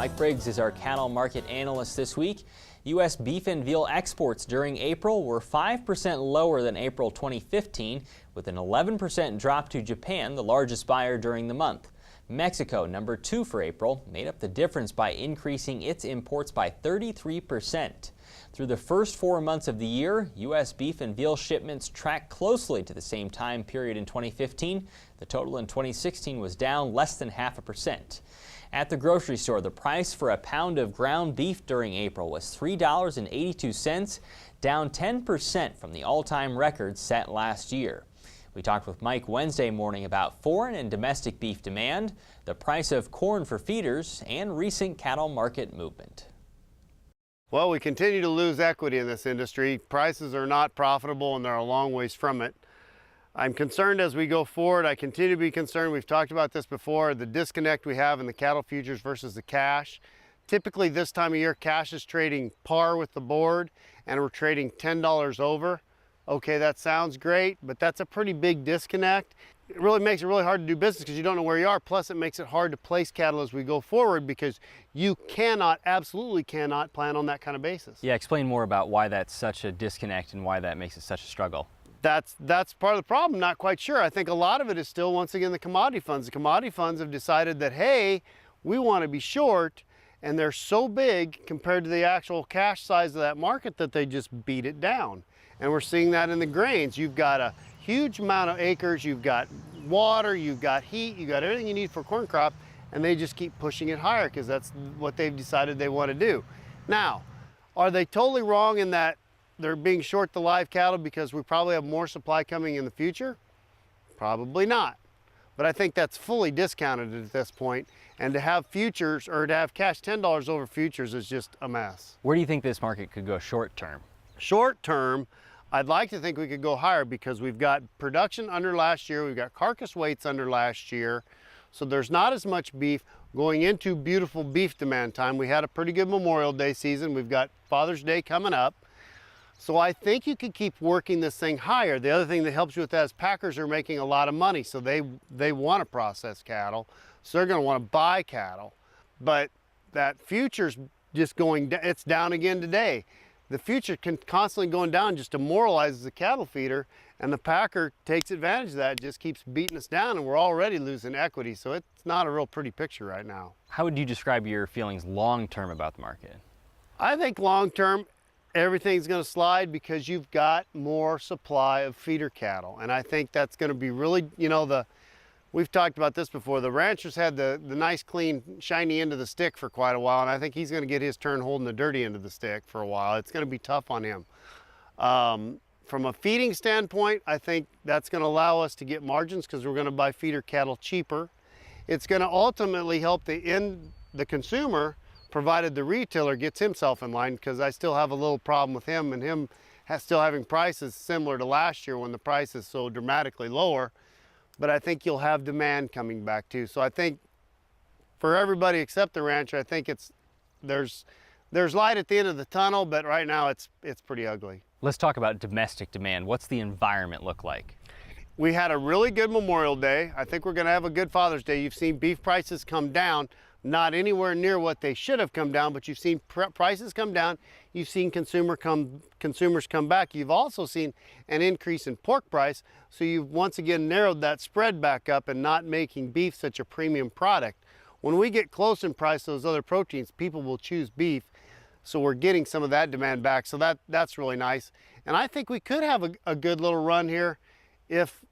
Mike Briggs is our cattle market analyst this week. U.S. beef and veal exports during April were 5% lower than April 2015, with an 11% drop to Japan, the largest buyer during the month. Mexico, number 2 for April, made up the difference by increasing its imports by 33%. Through the first 4 months of the year, U.S. beef and veal shipments tracked closely to the same time period in 2015. The total in 2016 was down less than 0.5%. At the grocery store, the price for a pound of ground beef during April was $3.82, down 10% from the all-time record set last year. We talked with Mike Wednesday morning about foreign and domestic beef demand, the price of corn for feeders, and recent cattle market movement. Well, we continue to lose equity in this industry. Prices are not profitable and they're a long ways from it. I'm concerned as we go forward. I continue to be concerned. We've talked about this before, the disconnect we have in the cattle futures versus the cash. Typically this time of year, cash is trading par with the board and we're trading $10 over. Okay, that sounds great, but that's a pretty big disconnect. It really makes it really hard to do business because you don't know where you are. Plus, it makes it hard to place cattle as we go forward because you cannot, absolutely cannot plan on that kind of basis. Yeah, explain more about why that's such a disconnect and why that makes it such a struggle. That's part of the problem. Not quite sure. I think a lot of it is still, once again, the commodity funds. The commodity funds have decided that, hey, we want to be short, and they're so big compared to the actual cash size of that market that they just beat it down. And we're seeing that in the grains. You've got a huge amount of acres, you've got water, you've got heat, you've got everything you need for a corn crop, and they just keep pushing it higher because that's what they've decided they want to do. Now, are they totally wrong in that they're being short the live cattle because we probably have more supply coming in the future? Probably not. But I think that's fully discounted at this point, and to have futures or to have cash $10 over futures is just a mess. Where do you think this market could go short term? Short term, I'd like to think we could go higher because we've got production under last year, we've got carcass weights under last year, so there's not as much beef going into beautiful beef demand time. We had a pretty good Memorial Day season, we've got Father's Day coming up, so I think you could keep working this thing higher. The other thing that helps you with that is packers are making a lot of money, so they want to process cattle, so they're going to want to buy cattle, but that future's just going, it's down again today. The future constantly going down just demoralizes the cattle feeder, and the packer takes advantage of that, just keeps beating us down, and we're already losing equity, so it's not a real pretty picture right now. How would you describe your feelings long term about the market? I think long term, everything's going to slide because you've got more supply of feeder cattle, and I think that's going to be really, you know, we've talked about this before. The ranchers had the nice, clean, shiny end of the stick for quite a while, and I think he's going to get his turn holding the dirty end of the stick for a while. It's going to be tough on him. From a feeding standpoint, I think that's going to allow us to get margins because we're going to buy feeder cattle cheaper. It's going to ultimately help the consumer, provided the retailer gets himself in line, because I still have a little problem with him and him still having prices similar to last year when the price is so dramatically lower. But I think you'll have demand coming back too. So I think for everybody except the rancher, I think there's light at the end of the tunnel, but right now it's pretty ugly. Let's talk about domestic demand. What's the environment look like? We had a really good Memorial Day. I think we're going to have a good Father's Day. You've seen beef prices come down, not anywhere near what they should have come down, but you've seen prices come down. You've seen consumers come back. You've also seen an increase in pork price. So you've once again narrowed that spread back up and not making beef such a premium product. When we get close in price to those other proteins, people will choose beef. So we're getting some of that demand back. So that's really nice. And I think we could have a good little run here if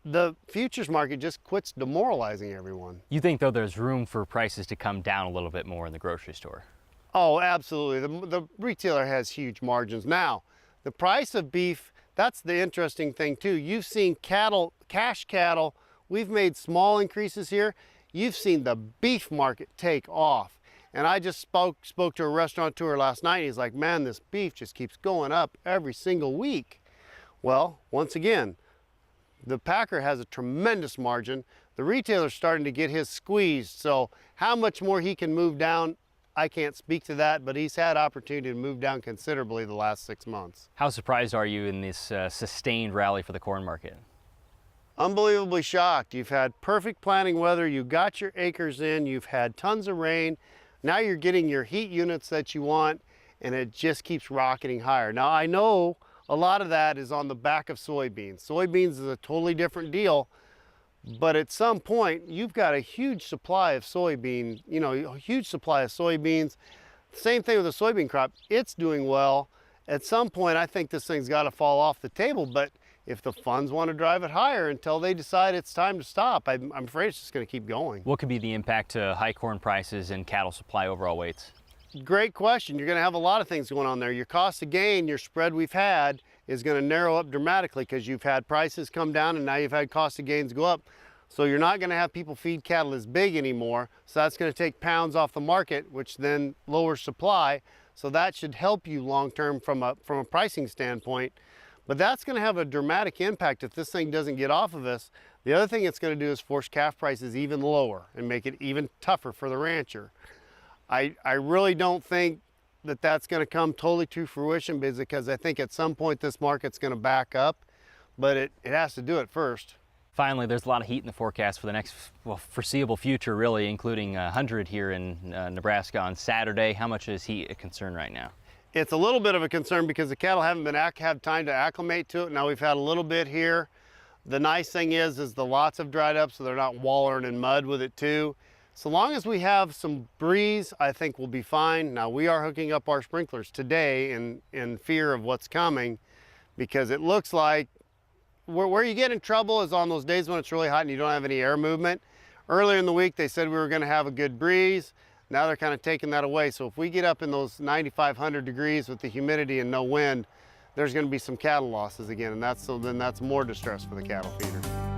the futures market just quits demoralizing everyone. You think, though, there's room for prices to come down a little bit more in the grocery store? Oh, absolutely. The retailer has huge margins. Now, the price of beef, that's the interesting thing too. You've seen cattle, cash cattle, we've made small increases here. You've seen the beef market take off. And I just spoke to a restaurateur last night. He's like, man, this beef just keeps going up every single week. Well, once again, the packer has a tremendous margin. The retailer's starting to get his squeezed. So how much more he can move down, I can't speak to that, but he's had opportunity to move down considerably the last 6 months. How surprised are you in this sustained rally for the corn market? Unbelievably shocked. You've had perfect planting weather, you got your acres in, you've had tons of rain. Now you're getting your heat units that you want, and it just keeps rocketing higher. Now I know a lot of that is on the back of soybeans. Soybeans is a totally different deal, but at some point you've got a huge supply of soybean, a huge supply of soybeans. Same thing with the soybean crop. It's doing well. At some point, I think this thing's got to fall off the table, but if the funds want to drive it higher until they decide it's time to stop, I'm afraid it's just going to keep going. What could be the impact to high corn prices and cattle supply overall weights? Great question. You're going to have a lot of things going on there. Your cost of gain, your spread we've had, is going to narrow up dramatically because you've had prices come down and now you've had cost of gains go up. So you're not going to have people feed cattle as big anymore. So that's going to take pounds off the market, which then lowers supply. So that should help you long term from a pricing standpoint. But that's going to have a dramatic impact if this thing doesn't get off of us. The other thing it's going to do is force calf prices even lower and make it even tougher for the rancher. I really don't think that that's going to come totally to fruition, because I think at some point this market's going to back up, but it has to do it first. Finally, there's a lot of heat in the forecast for the next foreseeable future, really, including 100 here in Nebraska on Saturday. How much is heat a concern right now? It's a little bit of a concern because the cattle haven't had time to acclimate to it. Now we've had a little bit here. The nice thing is the lots have dried up, so they're not wallowing in mud with it too. So long as we have some breeze, I think we'll be fine. Now we are hooking up our sprinklers today in fear of what's coming, because it looks like where you get in trouble is on those days when it's really hot and you don't have any air movement. Earlier in the week, they said we were going to have a good breeze. Now they're kind of taking that away. So if we get up in those 9,500 degrees with the humidity and no wind, there's going to be some cattle losses again, and then that's more distress for the cattle feeder.